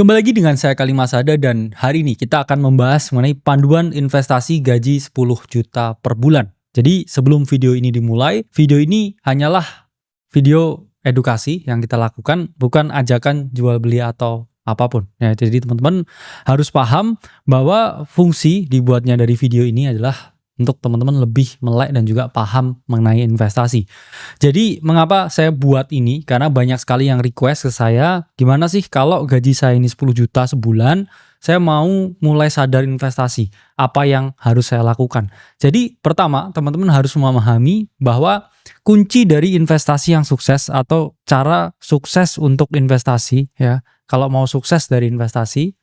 Kembali lagi dengan saya Kalima Sada dan hari ini kita akan membahas mengenai panduan investasi gaji 10 juta per bulan. Jadi sebelum video ini dimulai, video ini hanyalah video edukasi yang kita lakukan, bukan ajakan jual beli atau apapun. Ya, jadi teman-teman harus paham bahwa fungsi dibuatnya dari video ini adalah untuk teman-teman lebih melek dan juga paham mengenai investasi. Jadi mengapa saya buat ini? Karena banyak sekali yang request ke saya, gimana sih kalau gaji saya ini 10 juta sebulan, saya mau mulai sadar investasi. Apa yang harus saya lakukan? Jadi pertama, teman-teman harus memahami bahwa kunci dari investasi yang sukses atau cara sukses untuk investasi, ya, kalau mau sukses dari investasi,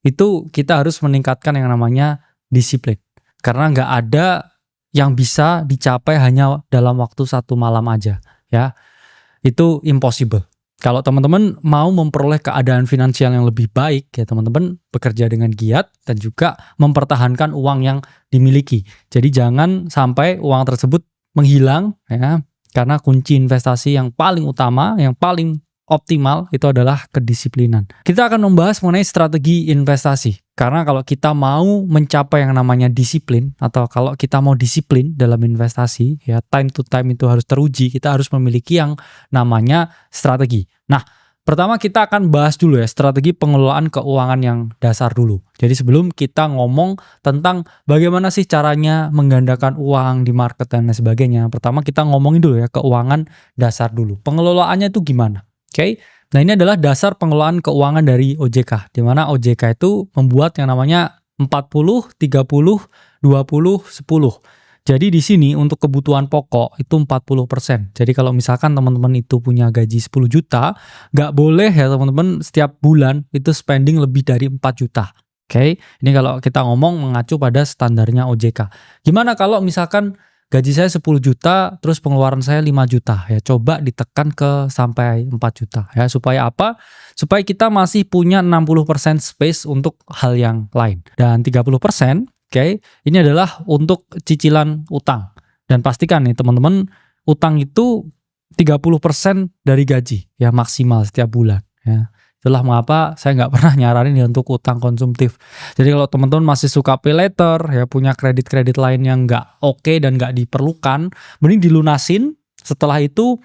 itu kita harus meningkatkan yang namanya disiplin. Karena nggak ada yang bisa dicapai hanya dalam waktu satu malam aja, ya. Itu impossible. Kalau teman-teman mau memperoleh keadaan finansial yang lebih baik, ya teman-teman bekerja dengan giat dan juga mempertahankan uang yang dimiliki. Jadi jangan sampai uang tersebut menghilang, ya. Karena kunci investasi yang paling utama, yang paling optimal itu adalah kedisiplinan. Kita akan membahas mengenai strategi investasi. Karena kalau kita mau mencapai yang namanya disiplin, atau kalau kita mau disiplin dalam investasi, ya time to time itu harus teruji, kita harus memiliki yang namanya strategi. Nah, pertama kita akan bahas dulu ya strategi pengelolaan keuangan yang dasar dulu. Jadi sebelum kita ngomong tentang bagaimana sih caranya menggandakan uang di market dan lain sebagainya, pertama kita ngomongin dulu ya keuangan dasar dulu. Pengelolaannya itu gimana? Oke. Nah, ini adalah dasar pengelolaan keuangan dari OJK, di mana OJK itu membuat yang namanya 40, 30, 20, 10. Jadi di sini untuk kebutuhan pokok itu 40%. Jadi kalau misalkan teman-teman itu punya gaji 10 juta, nggak boleh ya teman-teman setiap bulan itu spending lebih dari 4 juta. Oke, ini kalau kita ngomong mengacu pada standarnya OJK. Gimana kalau misalkan gaji saya 10 juta, terus pengeluaran saya 5 juta. Ya, coba ditekan ke sampai 4 juta. Ya, supaya apa? Supaya kita masih punya 60% space untuk hal yang lain. Dan 30%, oke, ini adalah untuk cicilan utang. Dan pastikan nih teman-teman, utang itu 30% dari gaji. Ya, maksimal setiap bulan. Ya. Itulah mengapa saya nggak pernah nyaranin ya untuk utang konsumtif. Jadi kalau teman-teman masih suka pay later, ya punya kredit-kredit lain yang nggak oke dan nggak diperlukan, mending dilunasin. Setelah itu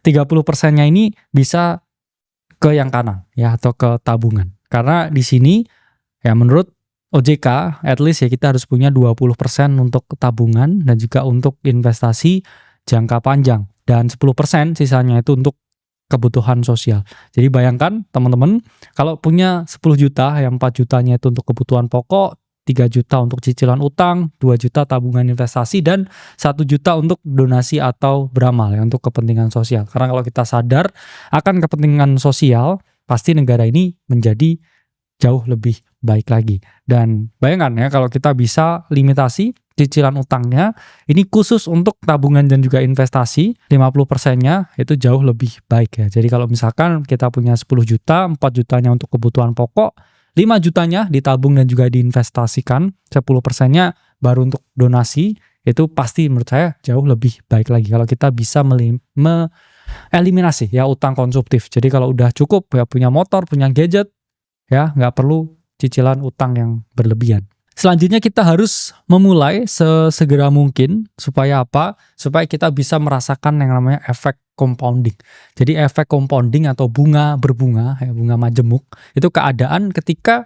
30%-nya ini bisa ke yang kanan ya atau ke tabungan. Karena di sini ya menurut OJK, at least ya kita harus punya 20% untuk tabungan dan juga untuk investasi jangka panjang. Dan 10% sisanya itu untuk kebutuhan sosial. Jadi bayangkan teman-teman kalau punya 10 juta, yang 4 jutanya itu untuk kebutuhan pokok, 3 juta untuk cicilan utang, 2 juta tabungan investasi, dan 1 juta untuk donasi atau beramal ya, untuk kepentingan sosial. Karena kalau kita sadar akan kepentingan sosial, pasti negara ini menjadi jauh lebih baik lagi. Dan bayangkan ya kalau kita bisa limitasi cicilan utangnya, ini khusus untuk tabungan dan juga investasi, 50%-nya itu jauh lebih baik ya. Jadi kalau misalkan kita punya 10 juta, 4 jutanya untuk kebutuhan pokok, 5 jutanya ditabung dan juga diinvestasikan, 10%-nya baru untuk donasi, itu pasti menurut saya jauh lebih baik lagi. Kalau kita bisa eliminasi ya utang konsumtif. Jadi kalau udah cukup ya punya motor, punya gadget, ya nggak perlu cicilan utang yang berlebihan. Selanjutnya kita harus memulai sesegera mungkin supaya apa? Supaya kita bisa merasakan yang namanya efek compounding. Jadi efek compounding atau bunga berbunga, ya, bunga majemuk, itu keadaan ketika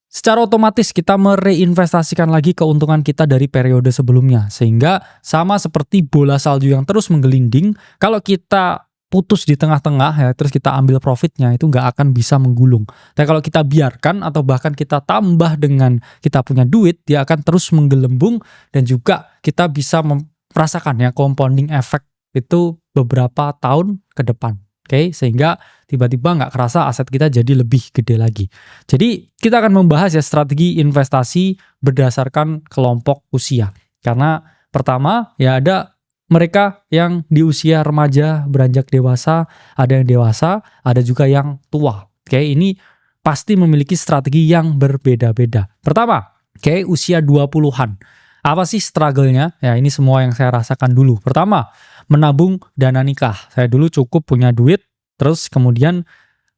secara otomatis kita mereinvestasikan lagi keuntungan kita dari periode sebelumnya. Sehingga sama seperti bola salju yang terus menggelinding, kalau kita putus di tengah-tengah ya terus kita ambil profitnya itu nggak akan bisa menggulung. Tapi kalau kita biarkan atau bahkan kita tambah dengan kita punya duit, dia akan terus menggelembung dan juga kita bisa merasakan ya compounding effect itu beberapa tahun ke depan. Oke, sehingga tiba-tiba nggak kerasa aset kita jadi lebih gede lagi. Jadi kita akan membahas ya strategi investasi berdasarkan kelompok usia. Karena pertama ya ada mereka yang di usia remaja beranjak dewasa, ada yang dewasa, ada juga yang tua. Oke, ini pasti memiliki strategi yang berbeda-beda. Pertama, oke, usia 20-an. Apa sih struggle-nya? Ya, ini semua yang saya rasakan dulu. Pertama, menabung dana nikah. Saya dulu cukup punya duit, terus kemudian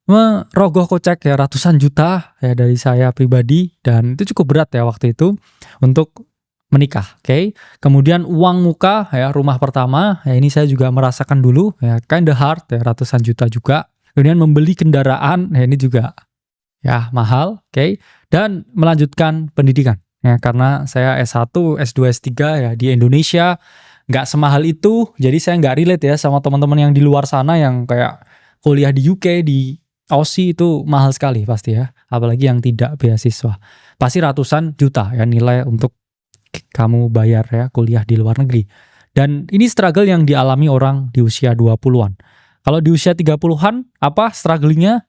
merogoh kocek ya ratusan juta ya dari saya pribadi, dan itu cukup berat ya waktu itu untuk menikah. Oke. Kemudian uang muka ya, rumah pertama ya, ini saya juga merasakan dulu ya, kinda hard ya, ratusan juta juga. Kemudian membeli kendaraan ya, ini juga ya mahal. Oke. Dan melanjutkan pendidikan ya, karena saya S1, S2, S3 ya di Indonesia nggak semahal itu. Jadi saya nggak relate ya sama teman-teman yang di luar sana yang kayak kuliah di UK, di Aussie, itu mahal sekali pasti ya. Apalagi yang tidak beasiswa. Pasti ratusan juta ya nilai untuk kamu bayar ya kuliah di luar negeri. Dan ini struggle yang dialami orang di usia 20-an. Kalau di usia 30-an, apa strugglingnya?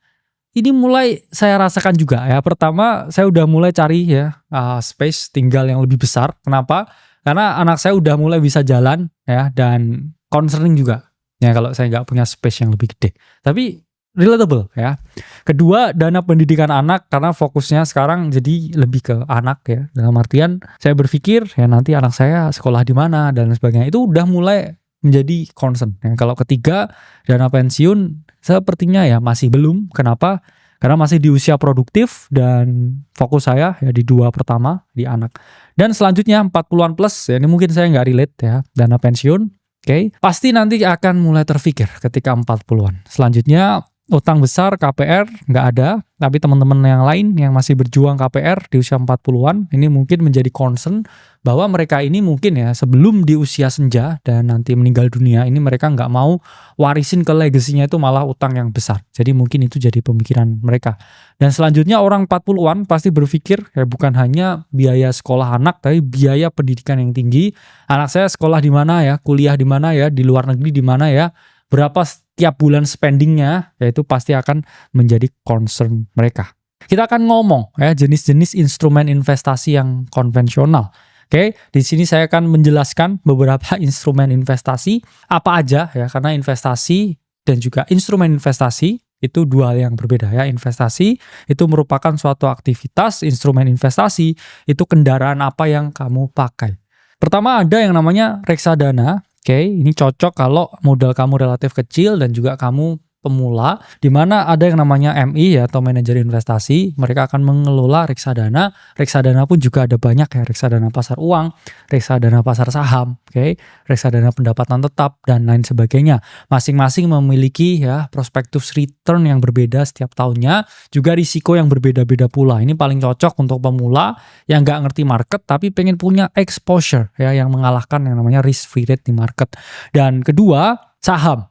Ini mulai saya rasakan juga ya. Pertama, saya udah mulai cari ya space tinggal yang lebih besar. Kenapa? Karena anak saya udah mulai bisa jalan ya, dan concerning juga ya kalau saya nggak punya space yang lebih gede. Tapi relatable ya. Kedua, dana pendidikan anak, karena fokusnya sekarang jadi lebih ke anak ya. Dalam artian saya berpikir ya nanti anak saya sekolah di mana dan sebagainya. Itu udah mulai menjadi concern. Ya, kalau ketiga, dana pensiun sepertinya ya masih belum. Kenapa? Karena masih di usia produktif dan fokus saya ya di dua pertama, di anak. Dan selanjutnya 40-an plus, ya ini mungkin saya nggak relate ya, dana pensiun. Oke, pasti nanti akan mulai terfikir ketika 40-an. Selanjutnya utang besar, KPR nggak ada, tapi teman-teman yang lain yang masih berjuang KPR di usia 40-an, ini mungkin menjadi concern bahwa mereka ini mungkin ya sebelum di usia senja dan nanti meninggal dunia, ini mereka nggak mau warisin ke legasinya itu malah utang yang besar. Jadi mungkin itu jadi pemikiran mereka. Dan selanjutnya orang 40-an pasti berpikir ya bukan hanya biaya sekolah anak, tapi biaya pendidikan yang tinggi. Anak saya sekolah di mana ya, kuliah di mana ya, di luar negeri di mana ya, berapa setiap bulan spendingnya, yaitu pasti akan menjadi concern mereka. Kita akan ngomong ya jenis-jenis instrumen investasi yang konvensional. Oke, di sini saya akan menjelaskan beberapa instrumen investasi apa aja ya, karena investasi dan juga instrumen investasi itu dua hal yang berbeda ya. Investasi itu merupakan suatu aktivitas, instrumen investasi itu kendaraan apa yang kamu pakai. Pertama ada yang namanya reksadana. Oke, ini cocok kalau modal kamu relatif kecil dan juga kamu pemula, di mana ada yang namanya MI ya, atau manajer investasi. Mereka akan mengelola reksadana. Reksadana pun juga ada banyak ya, reksadana pasar uang, reksadana pasar saham, oke, reksadana pendapatan tetap dan lain sebagainya. Masing-masing memiliki ya prospektus return yang berbeda setiap tahunnya, juga risiko yang berbeda-beda pula. Ini paling cocok untuk pemula yang nggak ngerti market tapi pengen punya exposure ya, yang mengalahkan yang namanya risk free rate di market. Dan kedua, saham.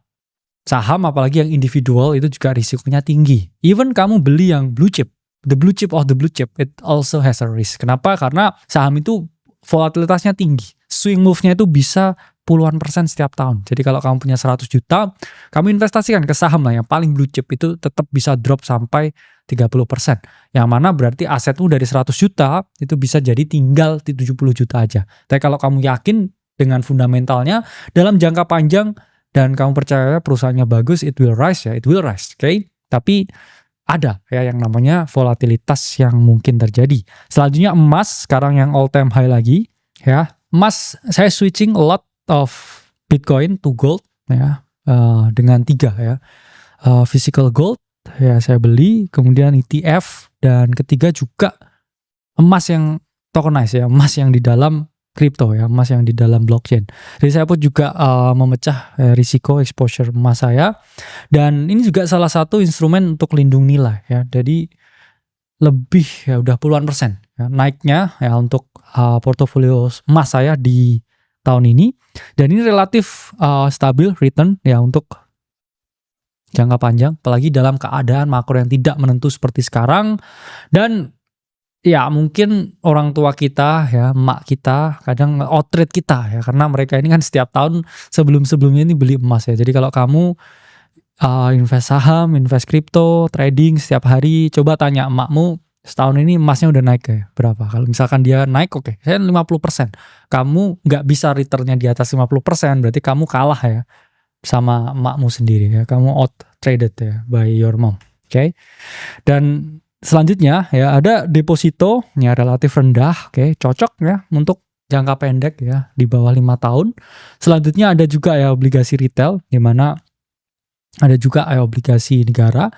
Saham apalagi yang individual itu juga risikonya tinggi. Even kamu beli yang blue chip, the blue chip of the blue chip, it also has a risk. Kenapa? Karena saham itu volatilitasnya tinggi. Swing move-nya itu bisa puluhan persen setiap tahun. Jadi kalau kamu punya 100 juta, kamu investasikan ke saham lah yang paling blue chip, itu tetap bisa drop sampai 30%. Yang mana berarti asetmu dari 100 juta itu bisa jadi tinggal di 70 juta aja. Tapi kalau kamu yakin dengan fundamentalnya dalam jangka panjang dan kamu percaya perusahaannya bagus, it will rise ya, it will rise, oke? Tapi ada ya yang namanya volatilitas yang mungkin terjadi. Selanjutnya emas, sekarang yang all time high lagi ya. Emas, saya switching a lot of Bitcoin to gold ya, dengan 3 ya. Physical gold ya saya beli, kemudian ETF, dan ketiga juga emas yang tokenized ya, emas yang di dalam kripto ya, emas yang di dalam blockchain. Jadi saya pun juga memecah risiko exposure emas saya, dan ini juga salah satu instrumen untuk lindung nilai ya. Jadi lebih ya udah puluhan persen ya, naiknya ya untuk portofolio emas saya di tahun ini, dan ini relatif stabil return ya untuk jangka panjang, apalagi dalam keadaan makro yang tidak menentu seperti sekarang. Dan ya mungkin orang tua kita ya, emak kita kadang outtrade kita ya, karena mereka ini kan setiap tahun sebelum-sebelumnya ini beli emas ya. Jadi kalau kamu invest saham, invest kripto, trading setiap hari, coba tanya emakmu setahun ini emasnya udah naik ya berapa. Kalau misalkan dia naik, oke, saya 50%. Kamu nggak bisa returnnya di atas 50%, berarti kamu kalah ya sama emakmu sendiri ya. Kamu out-traded ya by your mom. Oke. Dan selanjutnya ya ada deposito ya, relatif rendah, oke, cocok ya untuk jangka pendek ya, di bawah 5 tahun. Selanjutnya ada juga ya obligasi retail, di mana ada juga ya obligasi negara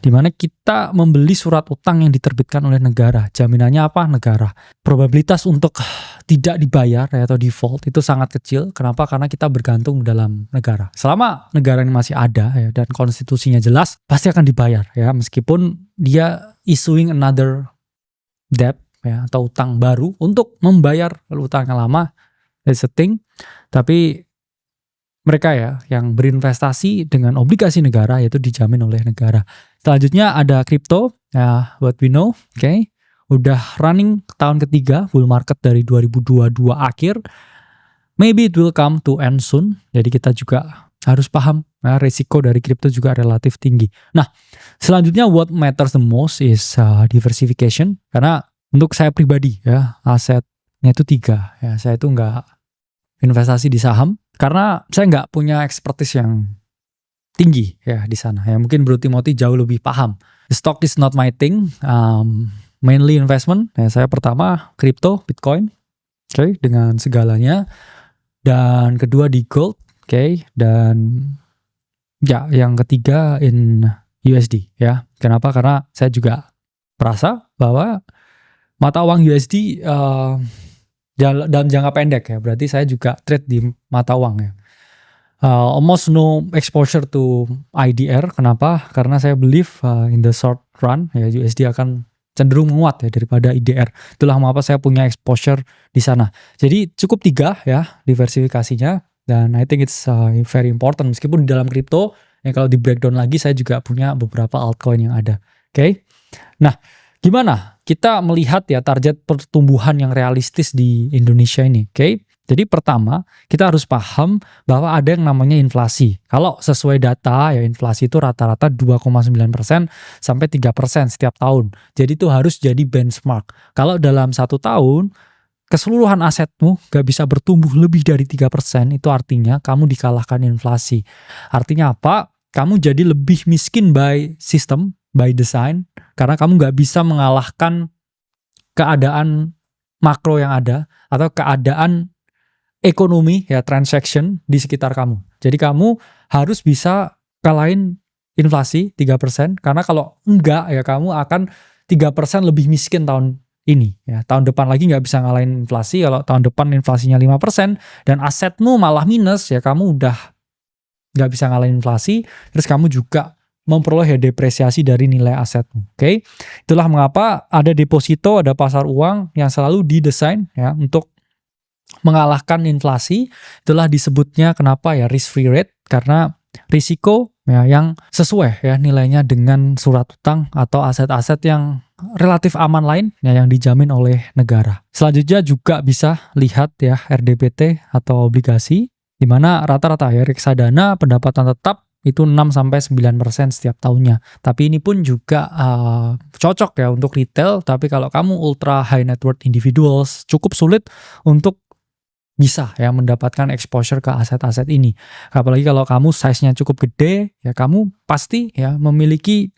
di mana kita membeli surat utang yang diterbitkan oleh negara. Jaminannya apa? Negara. Probabilitas untuk tidak dibayar ya, atau default itu sangat kecil. Kenapa? Karena kita bergantung dalam negara. Selama negara ini masih ada ya, dan konstitusinya jelas, pasti akan dibayar ya, meskipun dia issuing another debt ya, atau utang baru untuk membayar utang yang lama. That's a thing. Tapi mereka ya yang berinvestasi dengan obligasi negara, yaitu dijamin oleh negara. Selanjutnya ada crypto, ya, what we know, oke. Udah running tahun ketiga, bull market dari 2022 akhir. Maybe it will come to end soon. Jadi kita juga harus paham ya, risiko dari crypto juga relatif tinggi. Nah, selanjutnya what matters the most is diversification. Karena untuk saya pribadi ya, asetnya itu 3. Ya, saya itu nggak investasi di saham karena saya nggak punya expertise yang tinggi ya di sana. Ya mungkin Bro Timothy jauh lebih paham. The stock is not my thing. Mainly investment. Ya, saya pertama crypto, Bitcoin, oke, dengan segalanya. Dan kedua di gold, oke. Dan ya yang ketiga in USD ya. Kenapa? Karena saya juga merasa bahwa mata uang USD dalam jangka pendek ya, berarti saya juga trade di mata uang ya. Almost no exposure to IDR. Kenapa? Karena saya believe in the short run ya, USD akan cenderung menguat ya daripada IDR. Itulah mengapa saya punya exposure di sana. Jadi cukup 3 ya diversifikasinya, dan I think it's very important. Meskipun di dalam kripto ya, kalau di breakdown lagi saya juga punya beberapa altcoin yang ada. Oke. Nah, gimana kita melihat ya target pertumbuhan yang realistis di Indonesia ini? Oke. Jadi pertama, kita harus paham bahwa ada yang namanya inflasi. Kalau sesuai data ya, inflasi itu rata-rata 2,9% sampai 3% setiap tahun. Jadi itu harus jadi benchmark. Kalau dalam 1 tahun keseluruhan asetmu gak bisa bertumbuh lebih dari 3%, itu artinya kamu dikalahkan inflasi. Artinya apa? Kamu jadi lebih miskin by system, by design, karena kamu gak bisa mengalahkan keadaan makro yang ada atau keadaan ekonomi ya, transaction di sekitar kamu. Jadi kamu harus bisa kalahin inflasi 3%, karena kalau enggak ya kamu akan 3% lebih miskin tahun ini ya. Tahun depan lagi nggak bisa ngalahin inflasi. Kalau tahun depan inflasinya 5% dan asetmu malah minus ya, kamu udah nggak bisa ngalahin inflasi, terus kamu juga memperoleh depresiasi dari nilai asetmu. Oke. Itulah mengapa ada deposito, ada pasar uang yang selalu didesain ya untuk mengalahkan inflasi. Itulah disebutnya kenapa ya risk free rate, karena risiko ya yang sesuai ya nilainya dengan surat utang atau aset-aset yang relatif aman lain ya, yang dijamin oleh negara. Selanjutnya juga bisa lihat ya RDPT atau obligasi, di mana rata-rata ya reksadana pendapatan tetap itu 6-9% setiap tahunnya. Tapi ini pun juga cocok ya untuk retail, tapi kalau kamu ultra high net worth individuals cukup sulit untuk bisa ya mendapatkan exposure ke aset-aset ini. Apalagi kalau kamu size-nya cukup gede ya, kamu pasti ya memiliki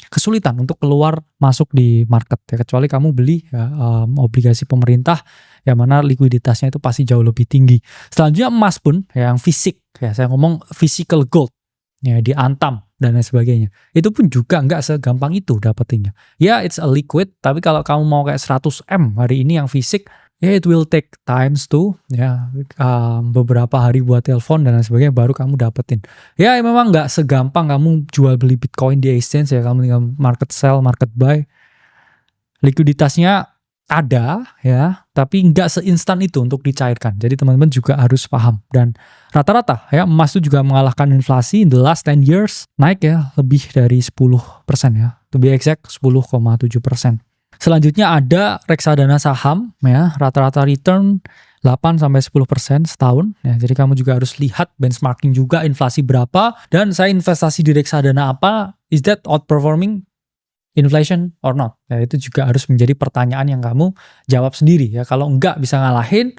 kesulitan untuk keluar masuk di market ya, kecuali kamu beli ya, obligasi pemerintah yang mana likuiditasnya itu pasti jauh lebih tinggi. Selanjutnya emas pun ya, yang fisik ya, saya ngomong physical gold ya, di Antam dan lain sebagainya. Itu pun juga nggak segampang itu dapetinnya. Ya it's a liquid, tapi kalau kamu mau kayak 100M hari ini yang fisik, ya it will take times tuh ya, beberapa hari buat telepon dan lain sebagainya baru kamu dapetin. Ya memang nggak segampang kamu jual beli Bitcoin di exchange ya, kamu tinggal market sell, market buy. Likuiditasnya ada ya, tapi nggak seinstan itu untuk dicairkan. Jadi teman-teman juga harus paham. Dan rata-rata ya emas itu juga mengalahkan inflasi in the last 10 years, naik ya lebih dari 10% ya, to be exact 10,7%. Selanjutnya ada reksadana saham ya, rata-rata return 8-10% setahun ya. Jadi kamu juga harus lihat benchmarking juga inflasi berapa, dan saya investasi di reksadana apa, is that outperforming inflation or not? Ya, itu juga harus menjadi pertanyaan yang kamu jawab sendiri ya. Kalau enggak bisa ngalahin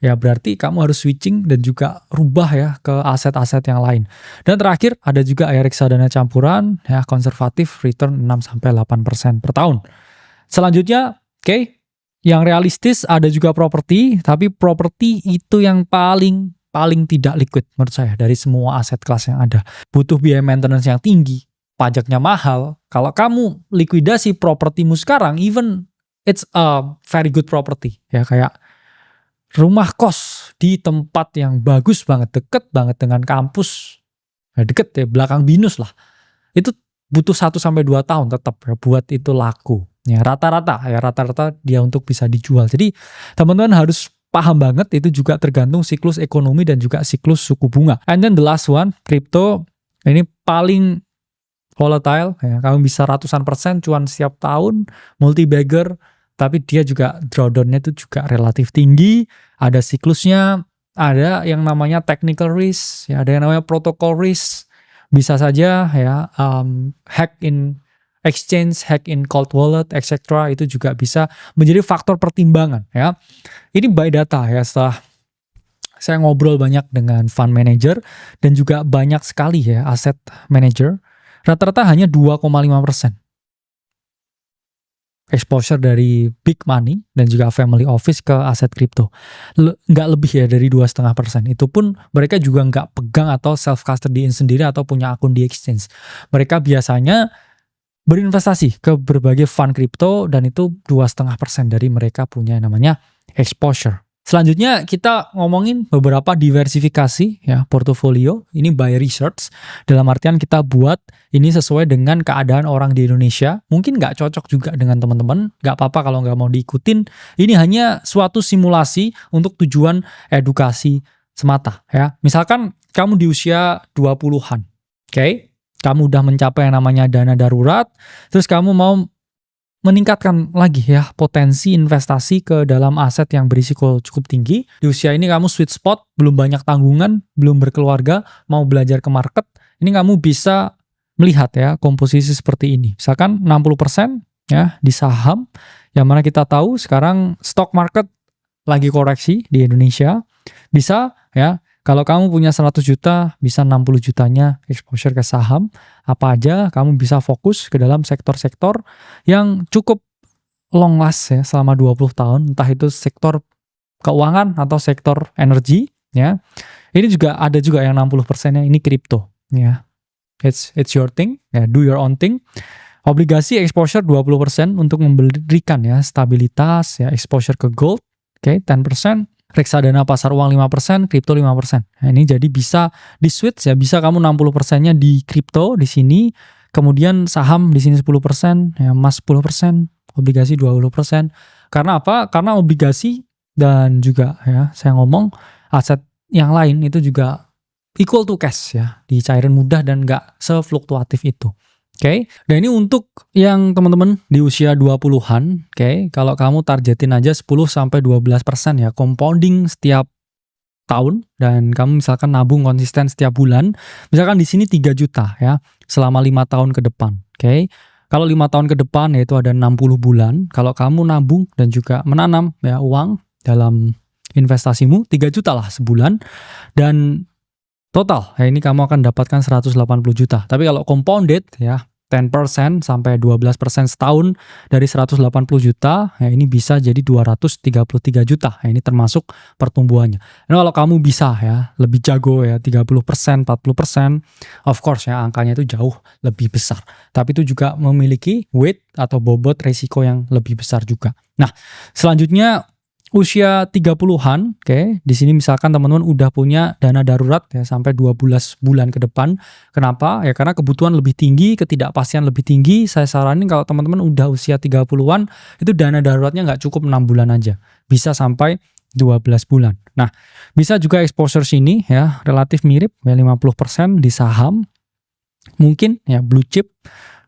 ya berarti kamu harus switching dan juga rubah ya ke aset-aset yang lain. Dan terakhir ada juga ya reksadana campuran ya, konservatif, return 6-8% per tahun. Selanjutnya, oke, yang realistis ada juga properti, tapi properti itu yang paling tidak liquid menurut saya dari semua aset kelas yang ada. Butuh biaya maintenance yang tinggi, pajaknya mahal, kalau kamu likuidasi propertimu sekarang, even it's a very good property, ya kayak rumah kos di tempat yang bagus banget, deket banget dengan kampus, deket ya, belakang BINUS lah, itu butuh 1-2 tahun tetap ya buat itu laku. Ya rata-rata dia untuk bisa dijual. Jadi teman-teman harus paham banget, itu juga tergantung siklus ekonomi dan juga siklus suku bunga. And then the last one, crypto, ini paling volatile, ya, kamu bisa ratusan persen cuan setiap tahun, multi-bagger, tapi dia juga drawdown-nya itu juga relatif tinggi, ada siklusnya, ada yang namanya technical risk, ya, ada yang namanya protocol risk, bisa saja ya hack in exchange, hack in cold wallet, etc. Itu juga bisa menjadi faktor pertimbangan, ya. Ini by data ya, setelah saya ngobrol banyak dengan fund manager dan juga banyak sekali ya asset manager, rata-rata hanya 2,5% exposure dari big money dan juga family office ke aset kripto. Nggak lebih ya dari 2,5%. Itu pun mereka juga nggak pegang atau self-custodyin sendiri atau punya akun di exchange. Mereka biasanya berinvestasi ke berbagai fund kripto dan itu 2,5% dari mereka punya namanya exposure. Selanjutnya kita ngomongin beberapa diversifikasi ya portofolio. Ini by research, dalam artian kita buat ini sesuai dengan keadaan orang di Indonesia. Mungkin nggak cocok juga dengan teman-teman, nggak apa-apa kalau nggak mau diikutin. Ini hanya suatu simulasi untuk tujuan edukasi semata ya. Misalkan kamu di usia 20-an, oke? Kamu udah mencapai yang namanya dana darurat, terus kamu mau meningkatkan lagi ya potensi investasi ke dalam aset yang berisiko cukup tinggi. Di usia ini kamu sweet spot, belum banyak tanggungan, belum berkeluarga, mau belajar ke market. Ini kamu bisa melihat ya komposisi seperti ini. Misalkan 60% ya di saham, yang mana kita tahu sekarang stock market lagi koreksi di Indonesia. Bisa ya, kalau kamu punya 100 juta, bisa 60 jutanya exposure ke saham. Apa aja, kamu bisa fokus ke dalam sektor-sektor yang cukup long last ya, selama 20 tahun. Entah itu sektor keuangan atau sektor energi. Ya. Ini juga ada juga yang 60%-nya ini kripto. Ya. It's your thing, ya, do your own thing. Obligasi exposure 20% untuk memberikan ya stabilitas, ya exposure ke gold. Oke, 10%. Reksadana pasar uang 5%, kripto 5%. Nah, ini jadi bisa di switch ya, bisa kamu 60%-nya di kripto di sini, kemudian saham di sini 10%, ya, emas 10%, obligasi 20%. Karena apa? Karena obligasi dan juga ya saya ngomong aset yang lain itu juga equal to cash ya, dicairin mudah dan nggak sefluktuatif itu. Oke, dan ini untuk yang teman-teman di usia 20-an, oke, kalau kamu targetin aja 10-12% ya, compounding setiap tahun, dan kamu misalkan nabung konsisten setiap bulan, misalkan di sini 3 juta ya, selama 5 tahun ke depan, oke. Kalau 5 tahun ke depan yaitu ada 60 bulan, kalau kamu nabung dan juga menanam ya uang dalam investasimu 3 juta lah sebulan, dan total, ya ini kamu akan dapatkan 180 juta. Tapi kalau compounded ya 10% sampai 12% setahun dari 180 juta, ya ini bisa jadi 233 juta. Ya, ini termasuk pertumbuhannya. Nah, kalau kamu bisa ya lebih jago ya 30%, 40%, of course ya angkanya itu jauh lebih besar. Tapi itu juga memiliki weight atau bobot resiko yang lebih besar juga. Nah, selanjutnya usia 30-an, oke. Di sini misalkan teman-teman udah punya dana darurat ya sampai 12 bulan ke depan. Kenapa? Ya karena kebutuhan lebih tinggi, ketidakpastian lebih tinggi. Saya saranin kalau teman-teman udah usia 30-an, itu dana daruratnya nggak cukup 6 bulan aja. Bisa sampai 12 bulan. Nah, bisa juga exposure sini ya relatif mirip ya 50% di saham. Mungkin ya blue chip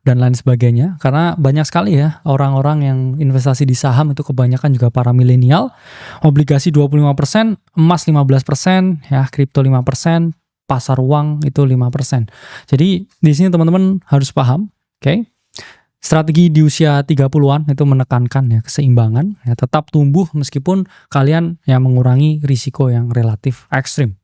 dan lain sebagainya, karena banyak sekali ya orang-orang yang investasi di saham itu kebanyakan juga para milenial. Obligasi 25%, emas 15%, ya kripto 5%, pasar uang itu 5%. Jadi di sini teman-teman harus paham, oke? Strategi di usia 30-an itu menekankan ya keseimbangan, ya tetap tumbuh meskipun kalian ya mengurangi risiko yang relatif ekstrim.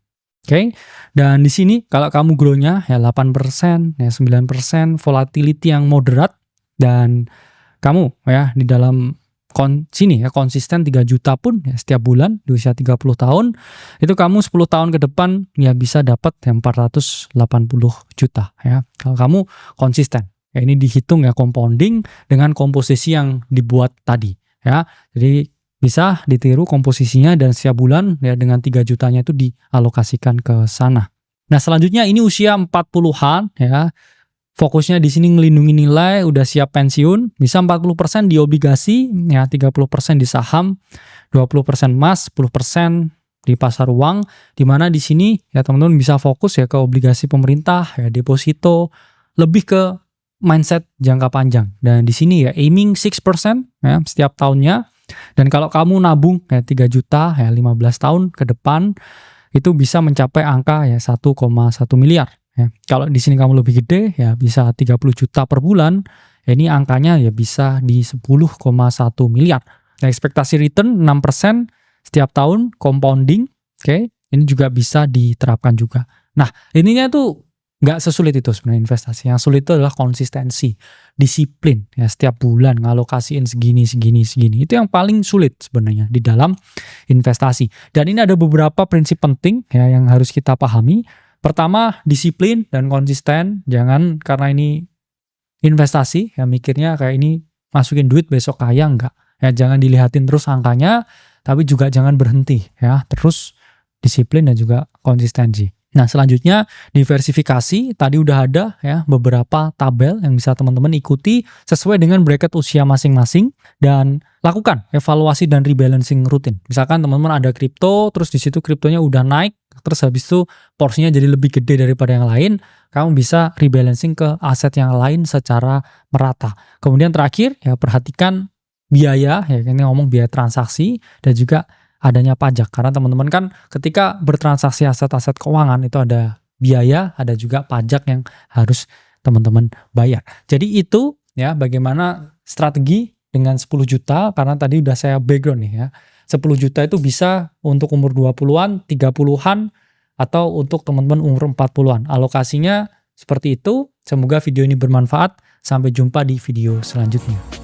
Oke, dan di sini kalau kamu grow-nya ya 8%, ya 9%, volatility yang moderat, dan kamu ya di dalam sini ya konsisten 3 juta pun ya setiap bulan di usia 30 tahun, itu kamu 10 tahun ke depan ya bisa dapat yang 480 juta ya. Kalau kamu konsisten. Ya, ini dihitung ya compounding dengan komposisi yang dibuat tadi ya. Jadi bisa ditiru komposisinya dan setiap bulan ya dengan 3 jutanya itu dialokasikan ke sana. Nah, selanjutnya ini usia 40-an ya. Fokusnya di sini ngelindungi nilai, udah siap pensiun, bisa 40% di obligasi, ya 30% di saham, 20% emas, 10% di pasar uang, di mana di sini ya teman-teman bisa fokus ya ke obligasi pemerintah, ya deposito, lebih ke mindset jangka panjang. Dan di sini ya aiming 6% ya setiap tahunnya. Dan kalau kamu nabung ya 3 juta ya 15 tahun ke depan, itu bisa mencapai angka ya 1,1 miliar. Ya, kalau di sini kamu lebih gede ya bisa 30 juta per bulan, ya ini angkanya ya bisa di 10,1 miliar. Nah, ekspektasi return 6% setiap tahun compounding, oke. Ini juga bisa diterapkan juga. Nah, ininya tuh nggak sesulit itu sebenarnya investasi. Yang sulit itu adalah konsistensi, disiplin ya setiap bulan ngalokasiin segini. Itu yang paling sulit sebenarnya di dalam investasi. Dan ini ada beberapa prinsip penting ya yang harus kita pahami. Pertama, disiplin dan konsisten. Jangan karena ini investasi, ya mikirnya kayak ini masukin duit besok kaya, enggak. Ya jangan dilihatin terus angkanya, tapi juga jangan berhenti ya. Terus disiplin dan juga konsistensi. Nah, selanjutnya diversifikasi. Tadi udah ada ya beberapa tabel yang bisa teman-teman ikuti sesuai dengan bracket usia masing-masing dan lakukan evaluasi dan rebalancing rutin. Misalkan teman-teman ada kripto, terus di situ kriptonya udah naik, terus habis itu porsinya jadi lebih gede daripada yang lain, kamu bisa rebalancing ke aset yang lain secara merata. Kemudian terakhir ya perhatikan biaya, ya ini ngomong biaya transaksi dan juga adanya pajak. Karena teman-teman kan ketika bertransaksi aset-aset keuangan itu ada biaya, ada juga pajak yang harus teman-teman bayar. Jadi itu ya bagaimana strategi dengan 10 juta, karena tadi udah saya background nih ya. 10 juta itu bisa untuk umur 20-an, 30-an, atau untuk teman-teman umur 40-an. Alokasinya seperti itu. Semoga video ini bermanfaat. Sampai jumpa di video selanjutnya.